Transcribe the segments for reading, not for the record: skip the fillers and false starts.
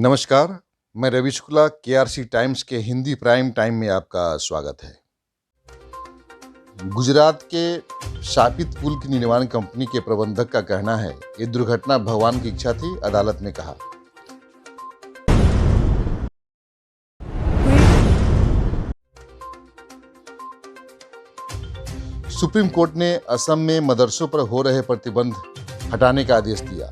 नमस्कार, मैं Ravi Shukla KRC times के हिंदी प्राइम टाइम में आपका स्वागत है। गुजरात के शापित पुल की निर्माण कंपनी के प्रबंधक का कहना है ये दुर्घटना भगवान की इच्छा थी, अदालत ने कहा। सुप्रीम कोर्ट ने असम में मदरसों पर हो रहे प्रतिबंध हटाने का आदेश दिया।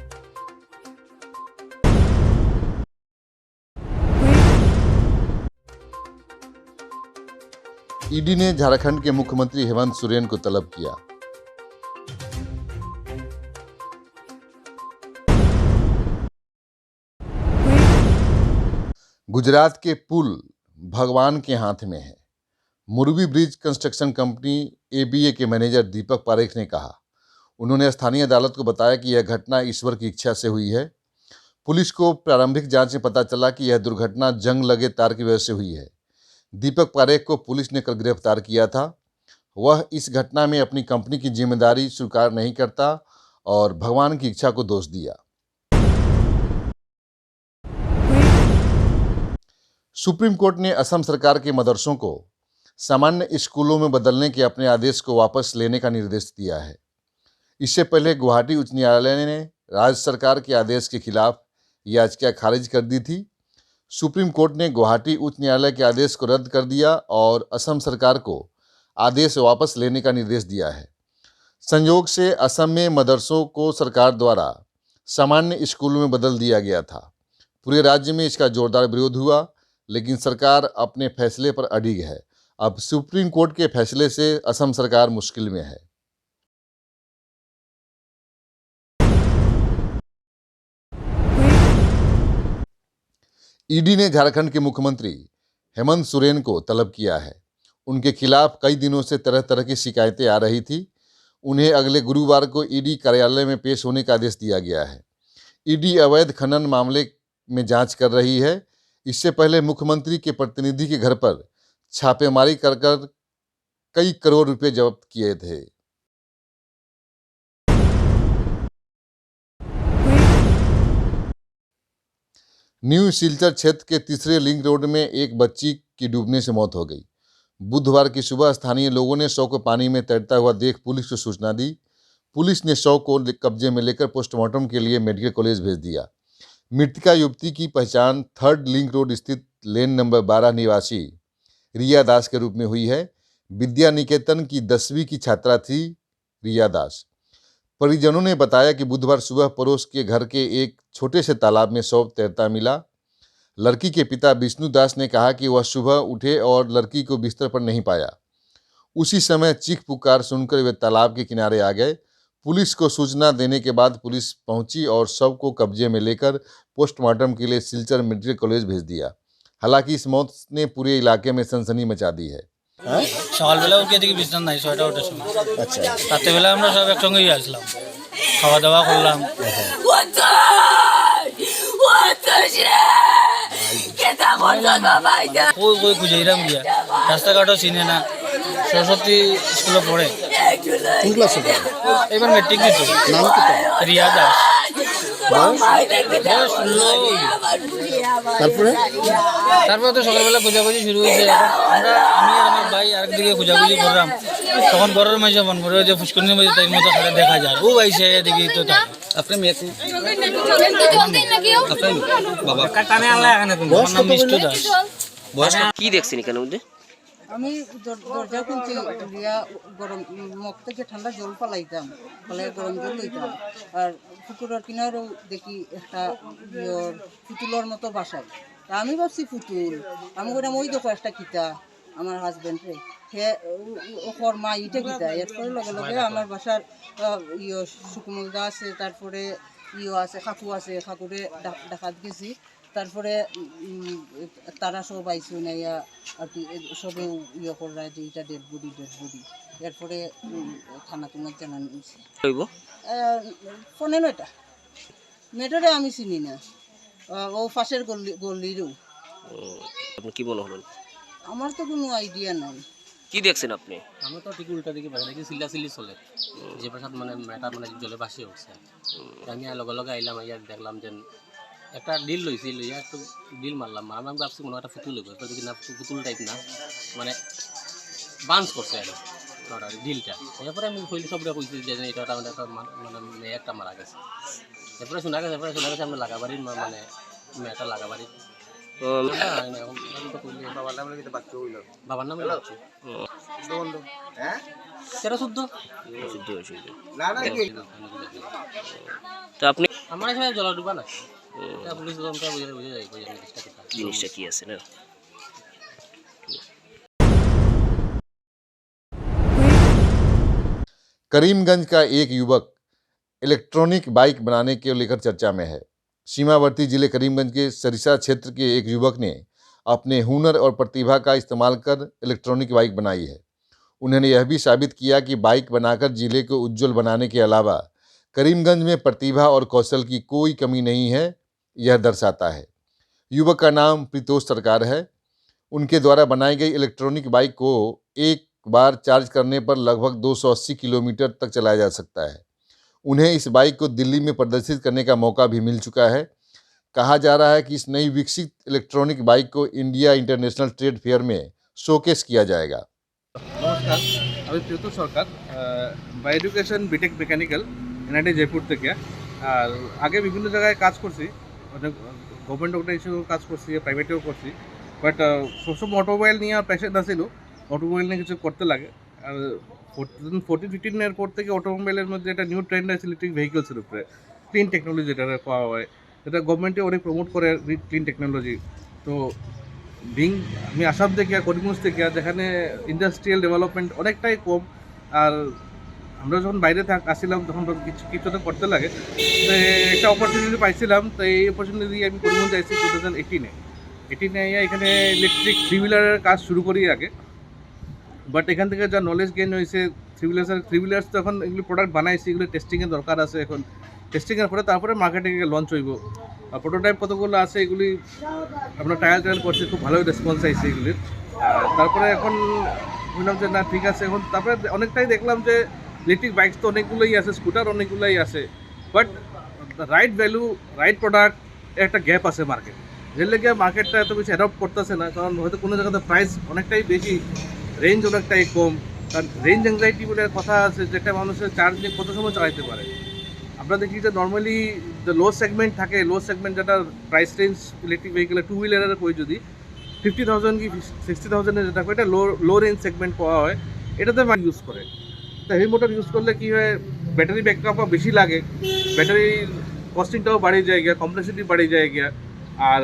ईडी ने झारखंड के मुख्यमंत्री हेमंत सोरेन को तलब किया। गुजरात के पुल भगवान के हाथ में है, मुरबी ब्रिज कंस्ट्रक्शन कंपनी एबीए के मैनेजर दीपक पारेख ने कहा। उन्होंने स्थानीय अदालत को बताया कि यह घटना ईश्वर की इच्छा से हुई है। पुलिस को प्रारंभिक जांच में पता चला कि यह दुर्घटना जंग लगे तार की वजह से हुई है। दीपक पारेख को पुलिस ने कल गिरफ्तार किया था। वह इस घटना में अपनी कंपनी की जिम्मेदारी स्वीकार नहीं करता और भगवान की इच्छा को दोष दिया। सुप्रीम कोर्ट ने असम सरकार के मदरसों को सामान्य स्कूलों में बदलने के अपने आदेश को वापस लेने का निर्देश दिया है। इससे पहले गुवाहाटी उच्च न्यायालय ने राज्य सरकार के आदेश के खिलाफ याचिका खारिज कर दी थी। सुप्रीम कोर्ट ने गुवाहाटी उच्च न्यायालय के आदेश को रद्द कर दिया और असम सरकार को आदेश वापस लेने का निर्देश दिया है। संयोग से असम में मदरसों को सरकार द्वारा सामान्य स्कूलों में बदल दिया गया था। पूरे राज्य में इसका जोरदार विरोध हुआ, लेकिन सरकार अपने फैसले पर अडिग है। अब सुप्रीम कोर्ट के फैसले से असम सरकार मुश्किल में है। ईडी ने झारखंड के मुख्यमंत्री हेमंत सोरेन को तलब किया है। उनके खिलाफ कई दिनों से तरह तरह की शिकायतें आ रही थी। उन्हें अगले गुरुवार को ईडी कार्यालय में पेश होने का आदेश दिया गया है। ईडी अवैध खनन मामले में जांच कर रही है। इससे पहले मुख्यमंत्री के प्रतिनिधि के घर पर छापेमारी कर कई करोड़ रुपए जब्त किए थे। न्यू सिलचर क्षेत्र के तीसरे लिंक रोड में एक बच्ची की डूबने से मौत हो गई। बुधवार की सुबह स्थानीय लोगों ने शव को पानी में तैरता हुआ देख पुलिस को सूचना दी। पुलिस ने शव को कब्जे में लेकर पोस्टमार्टम के लिए मेडिकल कॉलेज भेज दिया। मृतका युवती की पहचान थर्ड लिंक रोड स्थित लेन नंबर 12 निवासी रिया दास के रूप में हुई है। विद्या निकेतन की 10वीं की छात्रा थी रिया दास। परिजनों ने बताया कि बुधवार सुबह पड़ोस के घर के एक छोटे से तालाब में शव तैरता मिला। लड़की के पिता विष्णु दास ने कहा कि वह सुबह उठे और लड़की को बिस्तर पर नहीं पाया। उसी समय चीख पुकार सुनकर वे तालाब के किनारे आ गए। पुलिस को सूचना देने के बाद पुलिस पहुंची और शव को कब्जे में लेकर पोस्टमार्टम के लिए सिलचर मेडिकल कॉलेज भेज दिया। हालांकि इस मौत ने पूरे इलाके में सनसनी मचा दी है। সকালবেলা উঠে দেখি বিছানা নাই, 6টা ওঠার সময়। আচ্ছা, রাত্রেবেলা আমরা সব একসঙ্গেই আসলাম, খাওয়া দাওয়া করলাম। কই কই খুঁজেইরাম গিয়া, রাস্তাঘাটও চিনে না। সরস্বতী স্কুলে পড়ে। কোন ক্লাসে পড়ে? এবার মেট্রিক দিত। নাম কি তার? রিয়া দাস। তারপরে তারপরে তো সকালবেলা খোঁজাখুঁজি শুরু হয়েছে। আমি আর আমার ভাই আরেকদিকে খোঁজাখুঁজি করলাম। তখন ঘরের মাঝে মন করে যে ফুসকুনির মধ্যে তাই মতো খারাপ দেখা যায়। ও আইসে দেখি তো তাই আপনার মেয়েকে বাবা কাটানে আল্লাহ এখানে তুমি আমার নাম মিষ্টু দাস। বয়স কি দেখছেন এখানে মধ্যে? আমি দরজা খুলছি, রিয়া গরম মুখ থেকে ঠান্ডা জল পালাইতাম, পালাই গরম জল লইতাম। আর পুকুরের কিনারেও দেখি একটা পুতুলের মতো বাসায়। তা আমি ভাবছি পুতুল, আমি বললাম ওই দেখো একটা কিতা আমার হাজব্যান্ডে সে ওর মা ইটে কিতা। এরপরে লগে লগে আমার বাসার সুকুমলদা আছে, তারপরে আছে কাকু আছে, কাকুরে ডাকাত গেছি। তারপরে তারা সব আইসি নাইয়া আর কি সবে করা যে এটা ডেড বডি। এরপরে থানা তোমার জানানো হয়েছে। ফোনে নয়টা মেয়েটারে আমি চিনি না, ও পাশের গল্লিরও। আপনি কি মনে হলেন? আমার তো কোনো আইডিয়া নাই। কি দেখছেন আপনি? আমি তো ঠিক উল্টা দিকে বাইরে দেখি চিল্লাচিল্লি চলে, যে প্রসাদ মানে মেয়েটা মানে জলে ভাসিয়ে উঠছে। আমি লগে লগে আইলাম, আইয়া দেখলাম যে একটা ডিল লইছি, লইয়া একটু ডিল মারলাম, আমি ভাবছি মনে হয় একটা পুতুল হইব, দেখি না পুতুল টাইপ না, মানে বাঞ্চ করছে আর ডিলটা। এরপরে আমি কইলি সবটা কইছি যে এটা একটা মানে মেয়ে একটা মারা গেছে। এরপরে শোনা গেছে আমরা লাগাবাড়ির মানে মেয়েটা লাগাবাড়ির বাবার নামে বাচ্চু সেটা শুদ্ধ তো আপনি আমার এখানে জল ডুবা না, পুলিশ বুঝে যাই জিনিসটা কি আছে না? करीमगंज का एक युवक इलेक्ट्रॉनिक बाइक बनाने को लेकर चर्चा में है। सीमावर्ती जिले करीमगंज के सरिसा क्षेत्र के एक युवक ने अपने हुनर और प्रतिभा का इस्तेमाल कर इलेक्ट्रॉनिक बाइक बनाई है। उन्होंने यह भी साबित किया कि बाइक बनाकर जिले को उज्जवल बनाने के अलावा करीमगंज में प्रतिभा और कौशल की कोई कमी नहीं है, यह दर्शाता है। युवक का नाम प्रीतोष सरकार है। उनके द्वारा बनाई गई इलेक्ट्रॉनिक बाइक को एक बार चार्ज करने पर लगभग 280 किलोमीटर तक चलाया जा सकता है। उन्हें इस बाइक को दिल्ली में प्रदर्शित करने का मौका भी मिल चुका है। कहा जा रहा है कि इस नई विकसित इलेक्ट्रॉनिक बाइक को इंडिया इंटरनेशनल ट्रेड फेयर में शोकेस किया जाएगा। নমস্কার, আমি Priyatosh Sarkar, by education BTech mechanical NIT Jaipur থেকে। আর আগে বিভিন্ন জায়গায় কাজ করছি, অনেক গভর্নমেন্ট অর্গানাইজেশনেও কাজ করছি, প্রাইভেটেও করছি। বাট সবসময় অটোমোবাইল নিয়ে আর প্যাশন ছিল, অটোমোবাইল নিয়ে কিছু করতে লাগে। আর 2014-15 পর থেকে অটোমোবাইলের মধ্যে একটা নিউ ট্রেন্ড আছে ইলেকট্রিক ভেহিকলসের উপরে, ক্লিন টেকনোলজি যেটা পাওয়া হয়, এটা গভর্নমেন্টে অনেক প্রমোট করে ক্লিন টেকনোলজি। তো আমি আসাম থেকে করিমগঞ্জ থেকে, যেখানে ইন্ডাস্ট্রিয়াল ডেভেলপমেন্ট অনেকটাই কম। আর আমরা যখন বাইরে আসছিলাম তখন কিছু তো করতে লাগে, তো একটা অপরচুনিটি পাইছিলাম। তো এই অপরচুনিটি দিয়ে আমি করিমগঞ্জ যাইছি 2018-এ এখানে ইলেকট্রিক থ্রি হুইলারের কাজ শুরু করি আগে। বাট এখান থেকে যা নলেজ গেইন হয়েছে, থ্রি হুইলার্স তো এখন এগুলি প্রোডাক্ট বানাইছি, এগুলো টেস্টিংয়ের দরকার আছে। এখন টেস্টিংয়ের পরে তারপরে মার্কেটিংয়ে লঞ্চ হইব। আর প্রোটোটাইপ কতগুলো আছে, এগুলি আমরা ট্রায়াল করছি, খুব ভালোই রেসপন্স আইছে এগুলির। আর তারপরে এখন বললাম যে না ঠিক আছে, এখন তারপরে অনেকটাই দেখলাম যে ইলেকট্রিক বাইকস তো অনেকগুলোই আছে, স্কুটার অনেকগুলোই আছে, but right value, right product একটা গ্যাপ আছে মার্কেট, যের লেগে মার্কেটটা এত বেশি অ্যাডপ্ট করতেছে না। কারণ হয়তো কোনো জায়গাতে প্রাইস অনেকটাই বেশি, রেঞ্জ অনেকটাই কম। কারণ রেঞ্জ অ্যাংজাইটি বলে কথা আছে, যেটা মানুষের চার্জ নিয়ে কত সময় চালাইতে পারে। আমরা দেখি যে নর্মালি যে লো সেগমেন্ট থাকে, লো সেগমেন্ট যেটা প্রাইস রেঞ্জ ইলেকট্রিক ভেহিকেলের টু হুইলারের কই যদি 50,000 কি 60,000-এর যেটা এটা লো রেঞ্জ সেগমেন্ট পাওয়া হয়, এটাতে মানুষ ইউজ করে। তো হেভি মোটর ইউজ করলে কী হয়, ব্যাটারি ব্যাকআপও বেশি লাগে, ব্যাটারির কস্টিংটাও বাড়িয়ে যায় গিয়া, কমপ্লেক্সিটি বাড়িয়ে যায় গিয়া। আর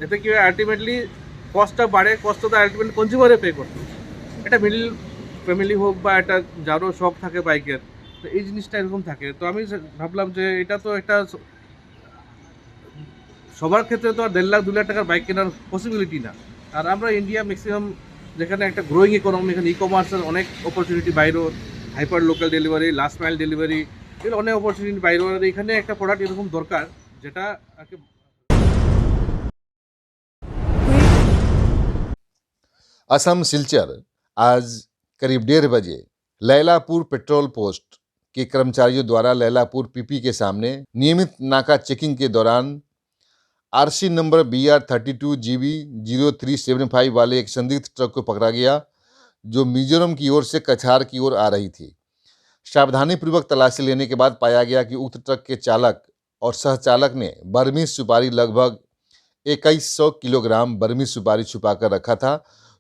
এতে কী হয়, আলটিমেটলি কস্টটা বাড়ে, কস্টটা তো আলটিমেটলি কনজিউমারে পে করতে। এটা মিডল ফ্যামিলি হোক বা একটা যারও শখ থাকে বাইকের, তো এই জিনিসটা এরকম থাকে। তো আমি ভাবলাম যে এটা তো একটা সবার ক্ষেত্রে তো আর 1.5 লাখ 2 লাখ টাকার বাইক কেনার পসিবিলিটি না। আর আমরা ইন্ডিয়া ম্যাক্সিমাম যেখানে একটা গ্রোয়িং ইকোনমি, এখানে ই কমার্সের অনেক অপরচুনিটি বাইরে, hyper local delivery, last mile delivery, এগুলো অনেক অপরচুনিটি বাইরে। এখানে একটা প্রোডাক্ট এরকম দরকার যেটা আর কি। असम सिलचर आज करीब 1:30 बजे लैलापुर पेट्रोल पोस्ट के कर्मचारियों द्वारा लैलापुर पीपी के सामने नियमित नाका चेकिंग के दौरान आरसी नंबर BR 32GB 0375 वाले एक संदिग्ध ट्रक को पकड़ा गया, जो मिजोरम की ओर से कछार की ओर आ रही थी। सावधानीपूर्वक तलाशी लेने के बाद पाया गया कि उक्त ट्रक के चालक और सहचालक ने बर्मी सुपारी लगभग 2100 किलोग्राम बर्मी सुपारी छुपाकर रखा था,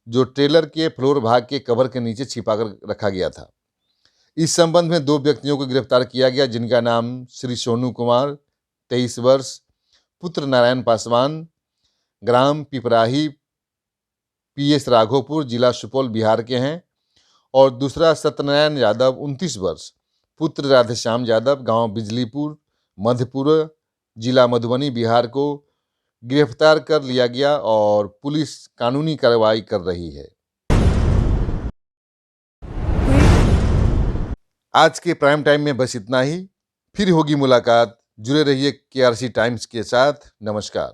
जो ट्रेलर के फ्लोर भाग के कवर के नीचे छिपाकर रखा गया था। इस संबंध में 2 व्यक्तियों को गिरफ्तार किया गया, जिनका नाम श्री सोनू कुमार 23 वर्ष, पुत्र नारायण पासवान, ग्राम पिपराही, PS राघोपुर, जिला सुपौल, बिहार के हैं, और दूसरा सत्यनारायण यादव 29 वर्ष, पुत्र राधेश्याम यादव, गांव बिजलीपुर, मधेपुर, जिला मधुबनी, बिहार को गिरफ्तार कर लिया गया और पुलिस कानूनी कार्रवाई कर रही है। आज के प्राइम टाइम में बस इतना ही। फिर होगी मुलाकात। जुड़े रहिए KRC टाइम्स के साथ। नमस्कार।